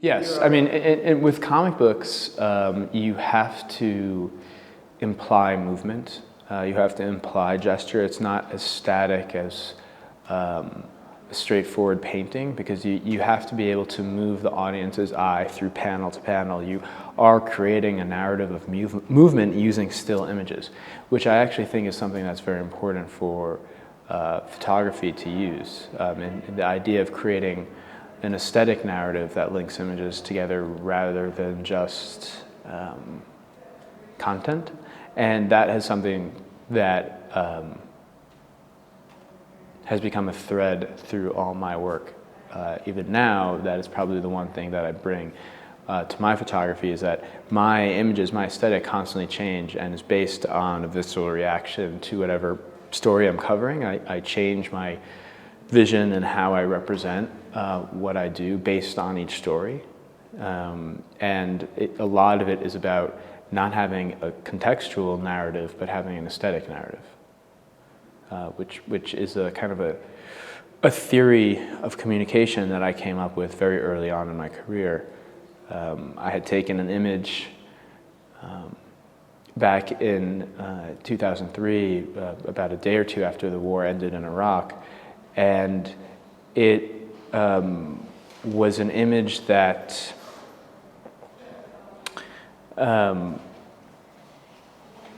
Yes, I mean, with comic books, you have to imply movement. You have to imply gesture. It's not as static as a straightforward painting, because you have to be able to move the audience's eye through panel to panel. You are creating a narrative of movement using still images, which I actually think is something that's very important for photography to use. And the idea of creating an aesthetic narrative that links images together rather than just content. And that is something that has become a thread through all my work. Even now, that is probably the one thing that I bring to my photography, is that my images, my aesthetic constantly change and is based on a visceral reaction to whatever story I'm covering. I change my vision and how I represent what I do based on each story. And a lot of it is about not having a contextual narrative, but having an aesthetic narrative, which is a kind of a theory of communication that I came up with very early on in my career. I had taken an image back in 2003, about a day or two after the war ended in Iraq, and it was an image that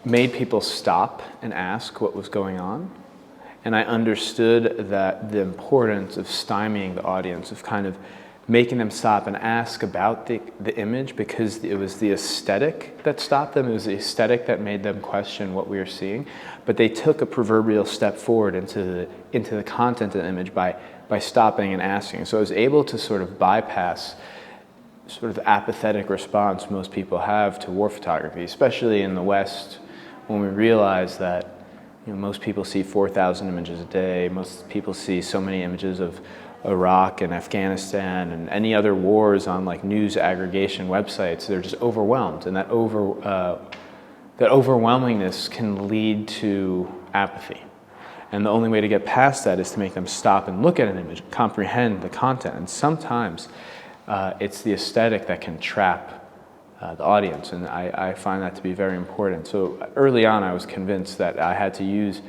made people stop and ask what was going on. And I understood that the importance of stymieing the audience, of kind of making them stop and ask about the image, because it was the aesthetic that stopped them. It was the aesthetic that made them question what we were seeing. But they took a proverbial step forward into the content of the image by stopping and asking. So I was able to sort of bypass sort of the apathetic response most people have to war photography, especially in the West, when we realize that most people see 4,000 images a day. Most people see so many images of Iraq and Afghanistan and any other wars on like news aggregation websites. They're just overwhelmed, and that overwhelmingness can lead to apathy. And the only way to get past that is to make them stop and look at an image, comprehend the content. And sometimes it's the aesthetic that can trap the audience, and I find that to be very important. So early on, I was convinced that I had to use,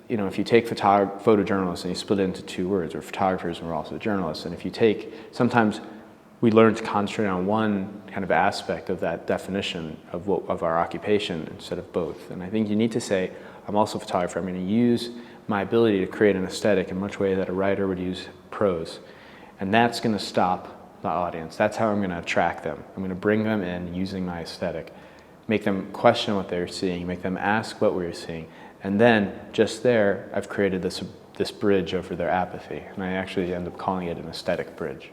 if you take photojournalists and you split it into two words, or photographers and we're also journalists, and if you take, sometimes we learn to concentrate on one kind of aspect of that definition of our occupation instead of both. And I think you need to say, I'm also a photographer. I'm going to use my ability to create an aesthetic in much way that a writer would use prose, and that's going to stop the audience. That's how I'm going to attract them. I'm going to bring them in using my aesthetic, make them question what they're seeing, make them ask what we're seeing, and then just there, I've created this bridge over their apathy, and I actually end up calling it an aesthetic bridge.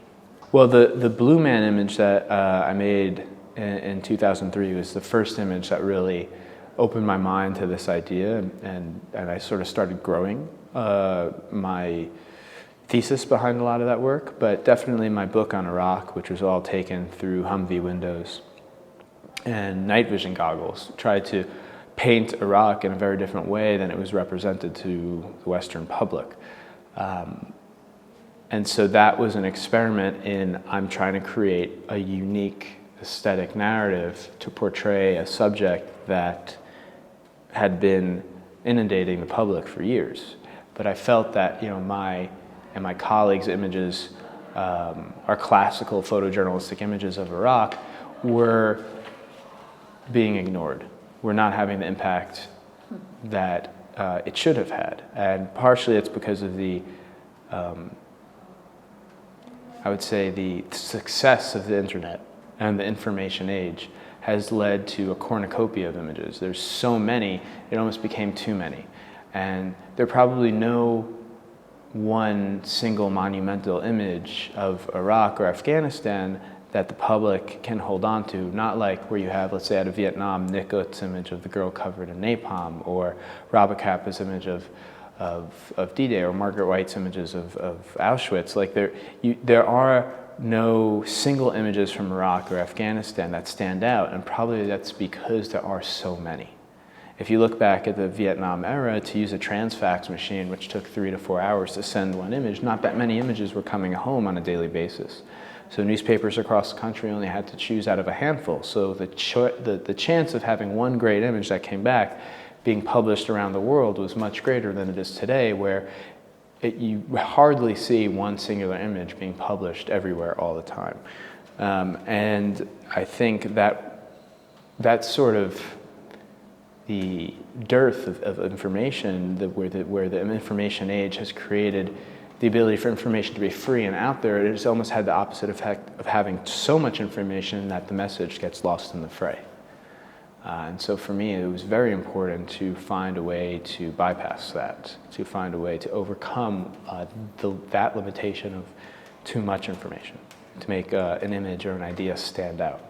Well, the Blue Man image that I made in 2003 was the first image that really opened my mind to this idea, and I sort of started growing my thesis behind a lot of that work. But definitely my book on Iraq, which was all taken through Humvee windows and night vision goggles, tried to paint Iraq in a very different way than it was represented to the Western public. And so that was an experiment in, I'm trying to create a unique aesthetic narrative to portray a subject that had been inundating the public for years. But I felt that my colleagues' images, our classical photojournalistic images of Iraq, were being ignored. We're not having the impact that it should have had. And partially it's because of the, I would say, the success of the internet and the information age has led to a cornucopia of images. There's so many, it almost became too many. And there are probably no one single monumental image of Iraq or Afghanistan that the public can hold on to, not like where you have, let's say, out of Vietnam, Nick Ut's image of the girl covered in napalm, or Robert Capa's image of D-Day, or Margaret White's images of Auschwitz. Like there are no single images from Iraq or Afghanistan that stand out, and probably that's because there are so many. If you look back at the Vietnam era, to use a transfax machine, which took 3 to 4 hours to send one image, not that many images were coming home on a daily basis. So newspapers across the country only had to choose out of a handful. So the chance of having one great image that came back being published around the world was much greater than it is today, where you hardly see one singular image being published everywhere all the time. And I think that that's sort of the dearth of information, where the information age has created the ability for information to be free and out there. It has almost had the opposite effect of having so much information that the message gets lost in the fray. And so for me, it was very important to find a way to bypass that, to find a way to overcome that limitation of too much information, to make an image or an idea stand out.